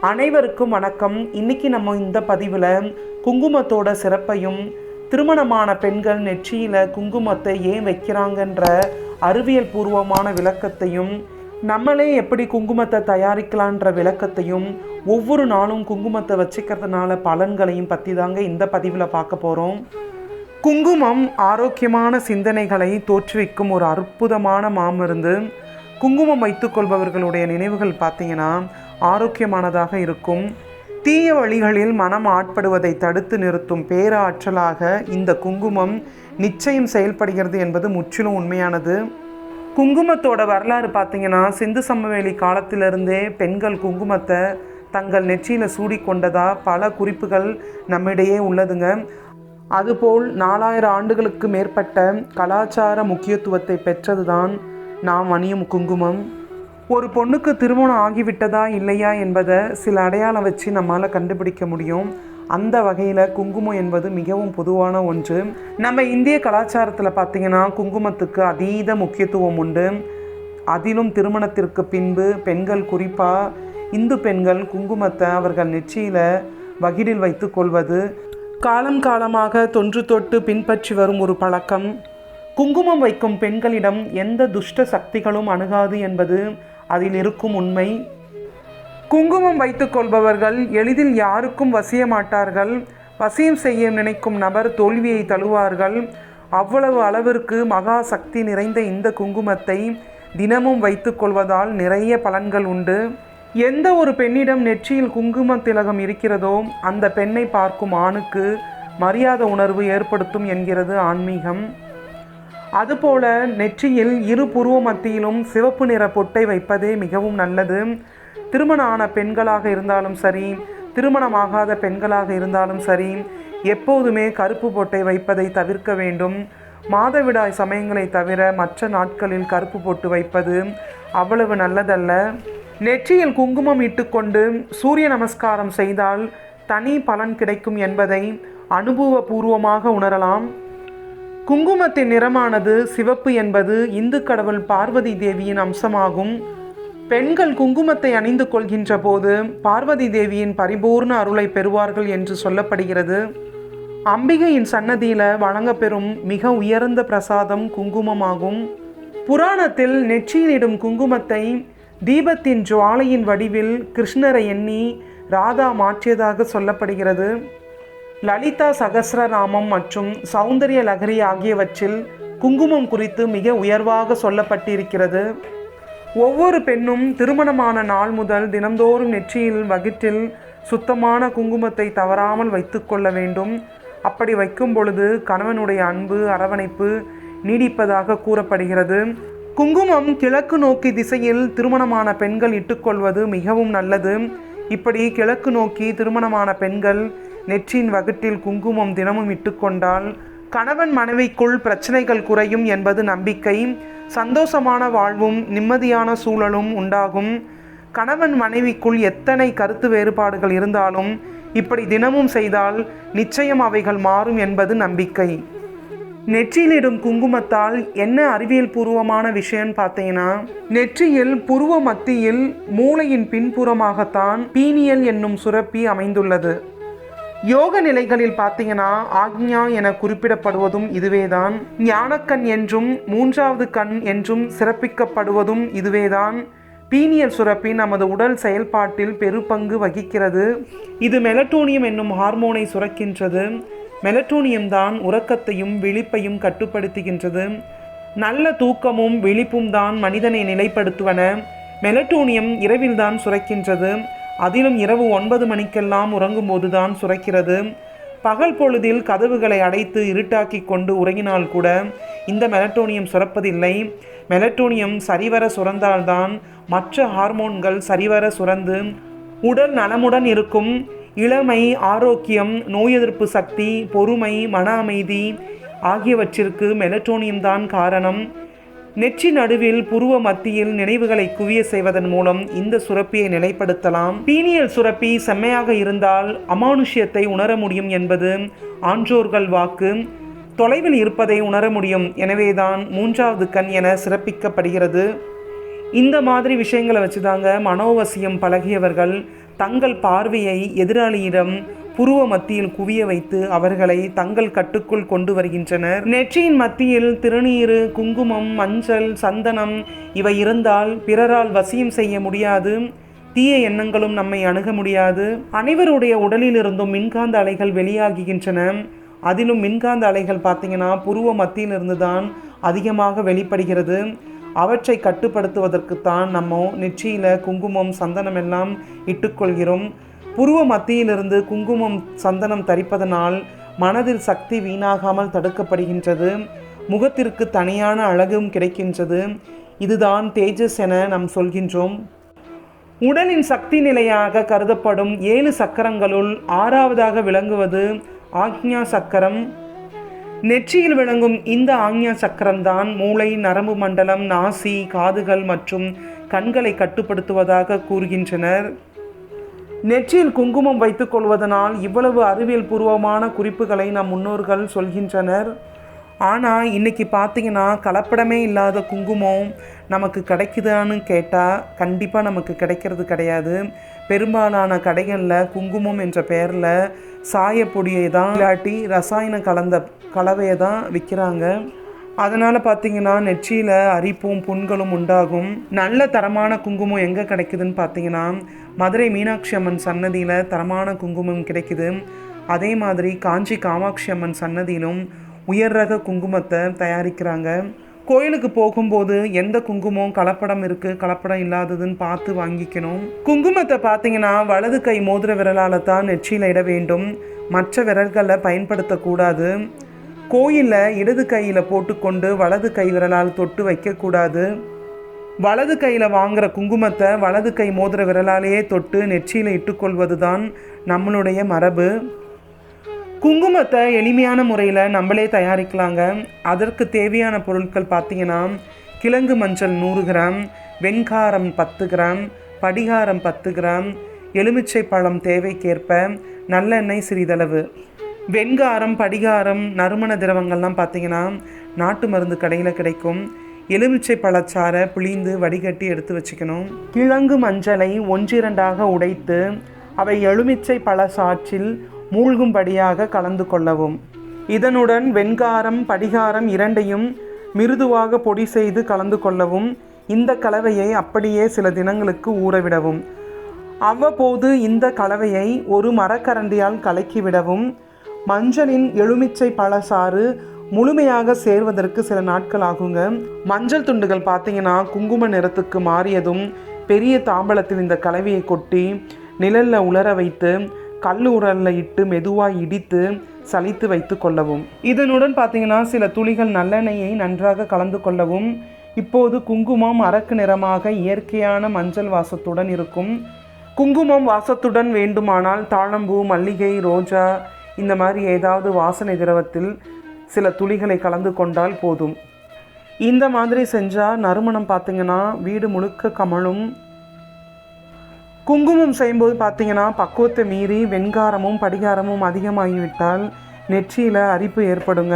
அனைவருக்கும் வணக்கம். இன்னைக்கு நம்ம இந்த பதிவில் குங்குமத்தோட சிறப்பையும் திருமணமான பெண்கள் நெற்றியில் குங்குமத்தை ஏன் வைக்கிறாங்கன்ற அறிவியல் பூர்வமான விளக்கத்தையும் நம்மளே எப்படி குங்குமத்தை தயாரிக்கலான்ற விளக்கத்தையும் ஒவ்வொரு நாளும் குங்குமத்தை வச்சுக்கிறதுனால பலன்களையும் பற்றி தாங்க இந்த பதிவில் பார்க்க போகிறோம். குங்குமம் ஆரோக்கியமான சிந்தனைகளை தோற்றுவிக்கும் ஒரு அற்புதமான மாமருந்து. குங்குமம் வைத்துக்கொள்பவர்களுடைய நினைவுகள் பார்த்தீங்கன்னா ஆரோக்கியமானதாக இருக்கும். தீய வழிகளில் மனம் ஆட்படுவதை தடுத்து நிறுத்தும் பேராற்றலாக இந்த குங்குமம் நிச்சயம் செயல்படுகிறது என்பது முற்றிலும் உண்மையானது. குங்குமத்தோட வரலாறு பார்த்தீங்கன்னா சிந்து சமவெளி காலத்திலிருந்தே பெண்கள் குங்குமத்தை தங்கள் நெற்றியில் சூடிக்கொண்டதா பல குறிப்புகள் நம்மிடையே உள்ளதுங்க. அதுபோல் 4000 ஆண்டுகளுக்கு மேற்பட்ட கலாச்சார முக்கியத்துவத்தை பெற்றதுதான் நாம் அணியும் குங்குமம். ஒரு பொண்ணுக்கு திருமணம் ஆகிவிட்டதா இல்லையா என்பதை சில அடையாளம் வச்சு நம்மளால் கண்டுபிடிக்க முடியும். அந்த வகையில் குங்குமம் என்பது மிகவும் பொதுவான ஒன்று. நம்ம இந்திய கலாச்சாரத்தில் பார்த்திங்கன்னா குங்குமத்துக்கு அதீத முக்கியத்துவம் உண்டு. அதிலும் திருமணத்திற்கு பின்பு பெண்கள், குறிப்பாக இந்து பெண்கள் குங்குமத்தை அவர்கள் நெற்றியில் வகிடில் வைத்து கொள்வது காலம் காலமாக தொன்று தொட்டு பின்பற்றி வரும் ஒரு பழக்கம். குங்குமம் வைக்கும் பெண்களிடம் எந்த துஷ்ட சக்திகளும் அணுகாது என்பது அதில் இருக்கும் உண்மை. குங்குமம் வைத்துக் கொள்பவர்கள் எளிதில் யாருக்கும் வசிய மாட்டார்கள். வசியம் செய்ய நினைக்கும் நபர் தோல்வியை தழுவார்கள். அவ்வளவு அளவிற்கு மகா சக்தி நிறைந்த இந்த குங்குமத்தை தினமும் வைத்துக் கொள்வதால் நிறைய பலன்கள் உண்டு. எந்த ஒரு பெண்ணிடம் நெற்றியில் குங்கும திலகம் இருக்கிறதோ அந்த பெண்ணை பார்க்கும் ஆணுக்கு மரியாதை உணர்வு ஏற்படுத்தும் என்கிறது ஆன்மீகம். அதுபோல நெற்றியில் இரு புருவ மத்தியிலும் சிவப்பு நிற பொட்டை வைப்பதே மிகவும் நல்லது. திருமணம் ஆன பெண்களாக இருந்தாலும் சரி, திருமணமாகாத பெண்களாக இருந்தாலும் சரி, எப்போதுமே கருப்பு பொட்டை வைப்பதை தவிர்க்க வேண்டும். மாதவிடாய் சமயங்களை தவிர மற்ற நாட்களில் கருப்பு பொட்டு வைப்பது அவ்வளவு நல்லதல்ல. நெற்றியில் குங்குமம் இட்டுக்கொண்டு சூரிய நமஸ்காரம் செய்தால் தனி பலன் கிடைக்கும் என்பதை அனுபவபூர்வமாக உணரலாம். குங்குமத்தின் நிறமானது சிவப்பு என்பது இந்து கடவுள் பார்வதி தேவியின் அம்சமாகும். பெண்கள் குங்குமத்தை அணிந்து கொள்கின்ற போது பார்வதி தேவியின் பரிபூர்ண அருளை பெறுவார்கள் என்று சொல்லப்படுகிறது. அம்பிகையின் சன்னதியில் வழங்கப்பெறும் மிக உயர்ந்த பிரசாதம் குங்குமமாகும். புராணத்தில் நெற்றியிலிடும் குங்குமத்தை தீபத்தின் ஜுவாலையின் வடிவில் கிருஷ்ணரை எண்ணி ராதா மாற்றியதாக சொல்லப்படுகிறது. லலிதா சகஸ்ரநாமம் மற்றும் சௌந்தரிய லகரி ஆகியவற்றில் குங்குமம் குறித்து மிக உயர்வாக சொல்லப்பட்டிருக்கிறது. ஒவ்வொரு பெண்ணும் திருமணமான நாள் முதல் தினந்தோறும் நெற்றியில் வகிற்றில் சுத்தமான குங்குமத்தை தவறாமல் வைத்து கொள்ள வேண்டும். அப்படி வைக்கும் பொழுது கணவனுடைய அன்பு, அரவணைப்பு நீடிப்பதாக கூறப்படுகிறது. குங்குமம் கிழக்கு நோக்கி திசையில் திருமணமான பெண்கள் இட்டுக்கொள்வது மிகவும் நல்லது. இப்படி கிழக்கு நோக்கி திருமணமான பெண்கள் நெற்றியின் வகிட்டில் குங்குமம் தினமும் இட்டுக்கொண்டால் கணவன் மனைவிக்குள் பிரச்சனைகள் குறையும் என்பது நம்பிக்கை. சந்தோஷமான வாழ்வும் நிம்மதியான சூழலும் உண்டாகும். கணவன் மனைவிக்குள் எத்தனை கருத்து வேறுபாடுகள் இருந்தாலும் இப்படி தினமும் செய்தால் நிச்சயம் அவைகள் மாறும் என்பது நம்பிக்கை. நெற்றியிலிடும் குங்குமத்தால் என்ன அறிவியல் பூர்வமான விஷயம் பார்த்தீங்கன்னா, நெற்றியில் புருவ மத்தியில் மூளையின் பின்புறமாகத்தான் பீனியல் என்னும் சுரப்பி அமைந்துள்ளது. யோக நிலைகளில் பார்த்தீங்கன்னா ஆக்ஞா என குறிப்பிடப்படுவதும் இதுவேதான். ஞானக்கண் என்றும் 3வது கண் என்றும் சிறப்பிக்கப்படுவதும் இதுவேதான். பீனியல் சுரப்பி நமது உடல் செயல்பாட்டில் பெருபங்கு வகிக்கிறது. இது மெலட்டோனியம் என்னும் ஹார்மோனை சுரக்கின்றது. மெலட்டோனியம் தான் உறக்கத்தையும் விழிப்பையும் கட்டுப்படுத்துகின்றது. நல்ல தூக்கமும் விழிப்பும் தான் மனிதனை நிலைப்படுத்துவன. மெலட்டோனியம் இரவில்தான் சுரக்கின்றது. அதிலும் இரவு 9 மணிக்கெல்லாம் உறங்கும்போது தான் சுரக்கிறது. பகல் பொழுதில் கதவுகளை அடைத்து இருட்டாக்கி கொண்டு உறங்கினால் கூட இந்த மெலட்டோனியம் சுரப்பதில்லை. மெலட்டோனியம் சரிவர சுரந்தால்தான் மற்ற ஹார்மோன்கள் சரிவர சுரந்து உடல் நலமுடன் இருக்கும். இளமை, ஆரோக்கியம், நோய் எதிர்ப்பு சக்தி, பொறுமை, மன அமைதி ஆகியவற்றிற்கு மெலட்டோனியம் தான் காரணம். நெற்றி நடுவில் புருவ மத்தியில் நினைவுகளை குவிய செய்வதன் மூலம் இந்த சுரப்பியை நிலைப்படுத்தலாம். பீனியல் சுரப்பி செம்மையாக இருந்தால் அமானுஷ்யத்தை உணர முடியும் என்பது ஆன்றோர்கள் வாக்கு. தொலைவில் இருப்பதை உணர முடியும். எனவேதான் 3வது கண் என சிறப்பிக்கப்படுகிறது. இந்த மாதிரி விஷயங்களை வச்சுதாங்க மனோவசியம் பழகியவர்கள் தங்கள் பார்வையை எதிராளியிடம் புருவ மத்தியில் குவிய வைத்து அவர்களை தங்கள் கட்டுக்குள் கொண்டு வருகின்றனர். நெற்றியின் மத்தியில் திருநீறு, குங்குமம், மஞ்சள், சந்தனம் இவை இருந்தால் பிறரால் வசியம் செய்ய முடியாது, தீய எண்ணங்களும் நம்மை அணுக முடியாது. அனைவருடைய உடலிலிருந்தும் மின்காந்த அலைகள் வெளியாகின்றன. அதிலும் மின்காந்த அலைகள் பார்த்தீங்கன்னா புருவ மத்தியிலிருந்து தான் அதிகமாக வெளிப்படுகிறது. அவற்றை கட்டுப்படுத்துவதற்குத்தான் நம்ம நெற்றியில் குங்குமம், சந்தனம் எல்லாம் இட்டுக்கொள்கிறோம். புருவ மத்தியிலிருந்து குங்குமம், சந்தனம் தரிப்பதனால் மனதில் சக்தி வீணாகாமல் தடுக்கப்படுகின்றது. முகத்திற்கு தனியான அழகும் கிடைக்கின்றது. இதுதான் தேஜஸ் என நாம் சொல்கின்றோம். உடலின் சக்தி நிலையாக கருதப்படும் 7 சக்கரங்களுள் 6வதாக விளங்குவது ஆக்ஞா சக்கரம். நெற்றியில் விளங்கும் இந்த ஆக்ஞா சக்கரம்தான் மூளை, நரம்பு மண்டலம், நாசி, காதுகள் மற்றும் கண்களை கட்டுப்படுத்துவதாக கூறுகின்றனர். நெற்றியில் குங்குமம் வைத்துக் கொள்வதனால் இவ்வளவு அறிவியல் பூர்வமான குறிப்புகளை நம் முன்னோர்கள் சொல்கின்றனர். ஆனால் இன்றைக்கி பார்த்திங்கன்னா கலப்படமே இல்லாத குங்குமம் நமக்கு கிடைக்குதான்னு கேட்டால் கண்டிப்பாக நமக்கு கிடைக்கிறது கிடையாது. பெரும்பாலான கடைகளில் குங்குமம் என்ற பெயரில் சாயப்பொடியை தான் இல்லாட்டி ரசாயனம் கலந்த கலவையை தான் விற்கிறாங்க. அதனால் பார்த்திங்கன்னா நெற்றியில் அரிப்பும் புண்களும் உண்டாகும். நல்ல தரமான குங்குமம் எங்கே கிடைக்குதுன்னு பார்த்திங்கன்னா மதுரை மீனாட்சி அம்மன் சன்னதியில் தரமான குங்குமம் கிடைக்குது. அதே மாதிரி காஞ்சி காமாட்சி அம்மன் சன்னதியிலும் உயர் ரக குங்குமத்தை தயாரிக்கிறாங்க. கோயிலுக்கு போகும்போது எந்த குங்குமம் கலப்படம் இருக்குது, கலப்படம் இல்லாததுன்னு பார்த்து வாங்கிக்கணும். குங்குமத்தை பார்த்தீங்கன்னா வலது கை மோதிர விரலால் தான் நெற்றியில் இட வேண்டும். மற்ற விரல்களை பயன்படுத்தக்கூடாது. கோயிலில் இடது கையில் போட்டுக்கொண்டு வலது கை விரலால் தொட்டு வைக்கக்கூடாது. வலது கையில் வாங்குகிற குங்குமத்தை வலது கை மோதிர விரலாலேயே தொட்டு நெற்றியில் இட்டுக்கொள்வது தான் நம்மளுடைய மரபு. குங்குமத்தை எளிமையான முறையில் நம்மளே தயாரிக்கலாங்க. அதற்கு தேவையான பொருட்கள் பார்த்திங்கன்னா கிழங்கு மஞ்சள் 100 கிராம், வெண்காரம் 10 கிராம், படிகாரம் 10 கிராம், எலுமிச்சை பழம் தேவைக்கேற்ப, நல்லெண்ணெய் சிறிதளவு. வெண்காரம், படிகாரம், நறுமண திரவங்கள்லாம் பார்த்திங்கன்னா நாட்டு மருந்து கடையில் கிடைக்கும். எலுமிச்சை பழச்சாறை பிழிந்து வடிகட்டி எடுத்து வச்சுக்கணும். கிழங்கு மஞ்சளை 1-2ஆக உடைத்து அவை எலுமிச்சை பழச்சாற்றில் மூழ்கும்படியாக கலந்து கொள்ளவும். இதனுடன் வெண்காரம், படிகாரம் இரண்டையும் மிருதுவாக பொடி செய்து கலந்து கொள்ளவும். இந்த கலவையை அப்படியே சில தினங்களுக்கு ஊறவிடவும். அவ்வப்போது இந்த கலவையை ஒரு மரக்கரண்டியால் கலக்கிவிடவும். மஞ்சளின் எலுமிச்சை பழச்சாறு முழுமையாக சேர்வதற்கு சில நாட்கள் ஆகுங்க. மஞ்சள் துண்டுகள் பார்த்திங்கன்னா குங்கும நிறத்துக்கு மாறியதும் பெரிய தாம்பலத்தில் இந்த கலவையை கொட்டி நிழலில் உலர வைத்து கல் உரலில் இட்டு மெதுவாக இடித்து சலித்து வைத்து கொள்ளவும். இதனுடன் பார்த்திங்கன்னா சில துளிகள் நல்லெண்ணெயை நன்றாக கலந்து கொள்ளவும். இப்போது குங்குமம் அரக்கு நிறமாக இயற்கையான மஞ்சள் வாசத்துடன் இருக்கும். குங்குமம் வாசத்துடன் வேண்டுமானால் தாழம்பூ, மல்லிகை, ரோஜா இந்த மாதிரி ஏதாவது வாசனை திரவத்தில் சில துளிகளை கலந்து கொண்டால் போதும். இந்த மாதிரி செஞ்சால் நறுமணம் பார்த்திங்கன்னா வீடு முழுக்க கமழும். குங்குமம் செய்யும்போது பார்த்திங்கன்னா பக்குவத்தை மீறி வெண்காரமும் படிகாரமும் அதிகமாகிவிட்டால் நெற்றியில் அரிப்பு ஏற்படுங்க.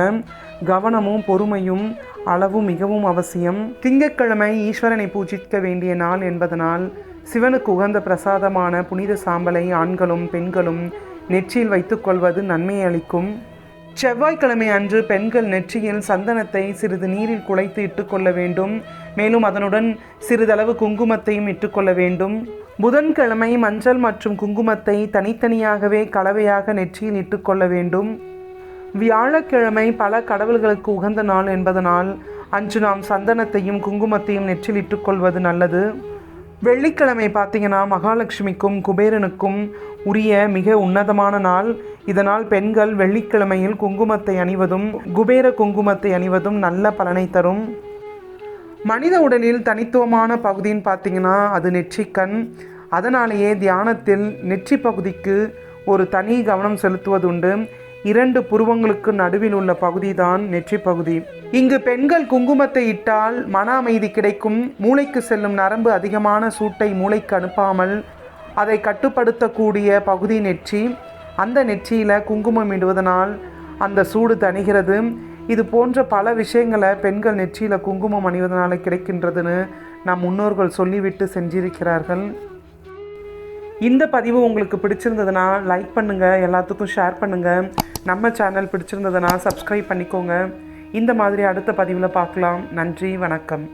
கவனமும் பொறுமையும் அளவும் மிகவும் அவசியம். திங்கட்கிழமை ஈஸ்வரனை பூஜிக்க வேண்டிய நாள் என்பதனால் சிவனுக்கு உகந்த பிரசாதமான புனித சாம்பலை ஆண்களும் பெண்களும் நெற்றியில் வைத்துக்கொள்வது நன்மை அளிக்கும். செவ்வாய்க்கிழமை அன்று பெண்கள் நெற்றியில் சந்தனத்தை சிறிது நீரில் குழைத்து இட்டுக்கொள்ள வேண்டும். மேலும் அதனுடன் சிறிதளவு குங்குமத்தையும் இட்டுக்கொள்ள வேண்டும். புதன்கிழமை மஞ்சள் மற்றும் குங்குமத்தை தனித்தனியாகவே கலவையாக நெற்றியில் இட்டுக்கொள்ள வேண்டும். வியாழக்கிழமை பல கடவுள்களுக்கு உகந்த நாள் என்பதனால் அன்று நாம் சந்தனத்தையும் குங்குமத்தையும் நெற்றியில் இட்டுக்கொள்வது நல்லது. வெள்ளிக்கிழமை பார்த்திங்கன்னா மகாலட்சுமிக்கும் குபேரனுக்கும் உரிய மிக உன்னதமான நாள். இதனால் பெண்கள் வெள்ளிக்கிழமையில் குங்குமத்தை அணிவதும் குபேர குங்குமத்தை அணிவதும் நல்ல பலனை தரும். மனித உடலில் தனித்துவமான பகுதின்னு பார்த்திங்கன்னா அது நெற்றிக்கண். அதனாலேயே தியானத்தில் நெற்றி பகுதிக்கு ஒரு தனி கவனம் செலுத்துவதுண்டு. 2 புருவங்களுக்கு நடுவில் உள்ள பகுதி தான் நெற்றி பகுதி. இங்கு பெண்கள் குங்குமத்தை இட்டால் மன அமைதி கிடைக்கும். மூளைக்கு செல்லும் நரம்பு அதிகமான சூட்டை மூளைக்கு அனுப்பாமல் அதை கட்டுப்படுத்தக்கூடிய பகுதி நெற்றி. அந்த நெற்றியில் குங்குமம் இடுவதனால் அந்த சூடு தணிகிறது. இது போன்ற பல விஷயங்களை பெண்கள் நெற்றியில் குங்குமம் அணிவதனால கிடைக்கின்றதுன்னு நம் முன்னோர்கள் சொல்லிவிட்டு சென்றிருக்கிறார்கள். இந்த பதிவு உங்களுக்கு பிடிச்சிருந்ததுன்னா லைக் பண்ணுங்கள், எல்லாத்துக்கும் ஷேர் பண்ணுங்கள். நம்ம சேனல் பிடிச்சிருந்ததுன்னா சப்ஸ்கிரைப் பண்ணிக்கோங்க. இந்த மாதிரி அடுத்த பதிவில் பார்க்கலாம். நன்றி, வணக்கம்.